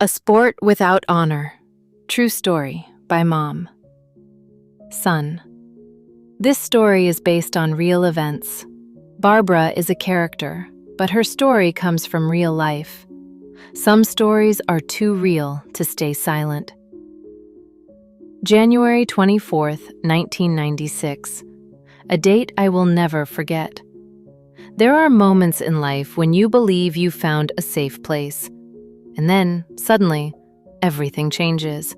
A Sport Without Honor. True story by Mom. Son. This story is based on real events. Barbara is a character, but her story comes from real life. Some stories are too real to stay silent. January 24th, 1996. A date I will never forget. There are moments in life when you believe you found a safe place. And then, suddenly, everything changes.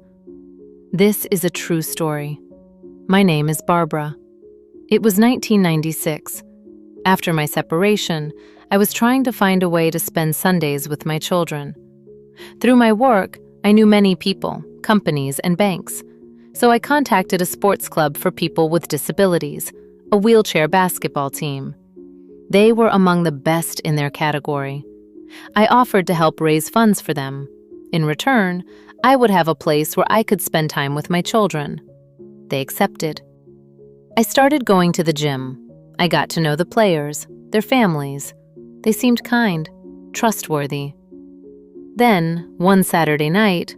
This is a true story. My name is Barbara. It was 1996. After my separation, I was trying to find a way to spend Sundays with my children. Through my work, I knew many people, companies, and banks. So I contacted a sports club for people with disabilities, a wheelchair basketball team. They were among the best in their category. I offered to help raise funds for them. In return, I would have a place where I could spend time with my children. They accepted. I started going to the gym. I got to know the players, their families. They seemed kind, trustworthy. Then, one Saturday night,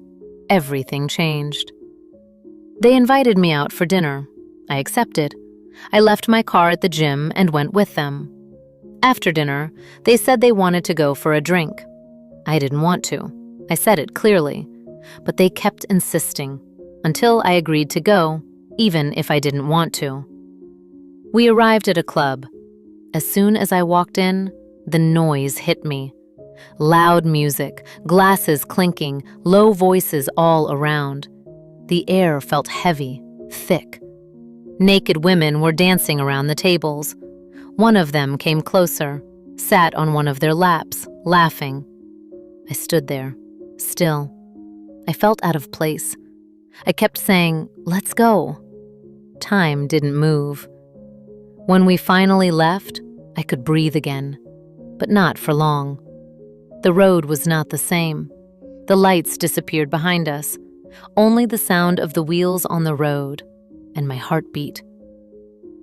everything changed. They invited me out for dinner. I accepted. I left my car at the gym and went with them. After dinner, they said they wanted to go for a drink. I didn't want to. I said it clearly. But they kept insisting, until I agreed to go, even if I didn't want to. We arrived at a club. As soon as I walked in, the noise hit me. Loud music, glasses clinking, low voices all around. The air felt heavy, thick. Naked women were dancing around the tables. One of them came closer, sat on one of their laps, laughing. I stood there, still. I felt out of place. I kept saying, "Let's go." Time didn't move. When we finally left, I could breathe again, but not for long. The road was not the same. The lights disappeared behind us, only the sound of the wheels on the road, and my heartbeat.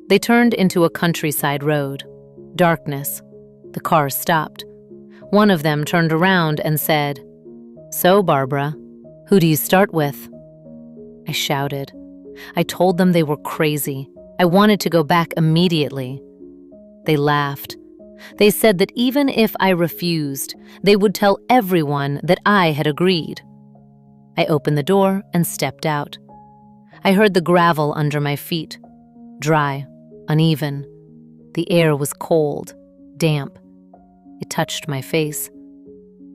They turned into a countryside road. Darkness. The cars stopped. One of them turned around and said, "So, Barbara, who do you start with?" I shouted. I told them they were crazy. I wanted to go back immediately. They laughed. They said that even if I refused, they would tell everyone that I had agreed. I opened the door and stepped out. I heard the gravel under my feet. Dry, uneven. The air was cold, damp. It touched my face.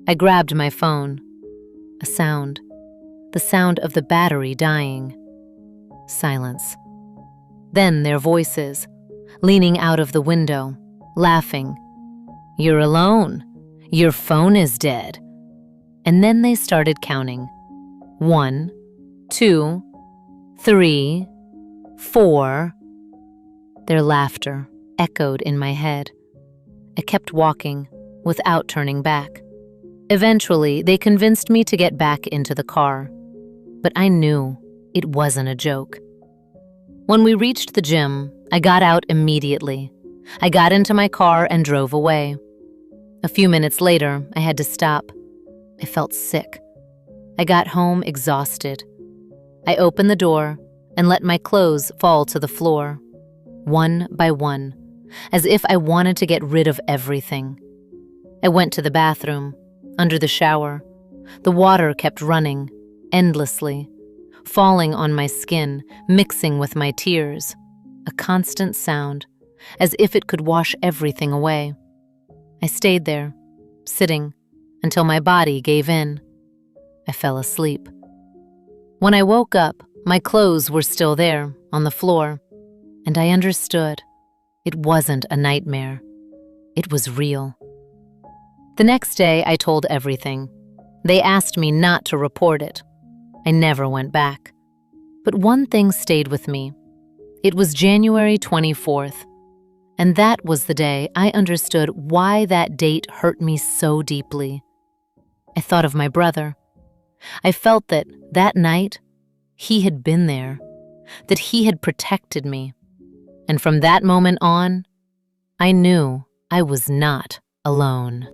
I grabbed my phone. A sound. The sound of the battery dying. Silence. Then their voices, leaning out of the window, laughing. "You're alone. Your phone is dead." And then they started counting. 1, 2, 3, 4. Their laughter echoed in my head. I kept walking, without turning back. Eventually, they convinced me to get back into the car. But I knew it wasn't a joke. When we reached the gym, I got out immediately. I got into my car and drove away. A few minutes later, I had to stop. I felt sick. I got home exhausted. I opened the door and let my clothes fall to the floor, one by one, as if I wanted to get rid of everything. I went to the bathroom, under the shower. The water kept running, endlessly, falling on my skin, mixing with my tears, a constant sound, as if it could wash everything away. I stayed there, sitting, until my body gave in. I fell asleep. When I woke up, my clothes were still there, on the floor, and I understood. It wasn't a nightmare. It was real. The next day, I told everything. They asked me not to report it. I never went back. But one thing stayed with me. It was January 24th, and that was the day I understood why that date hurt me so deeply. I thought of my brother. I felt that night, he had been there, that he had protected me. And from that moment on, I knew I was not alone.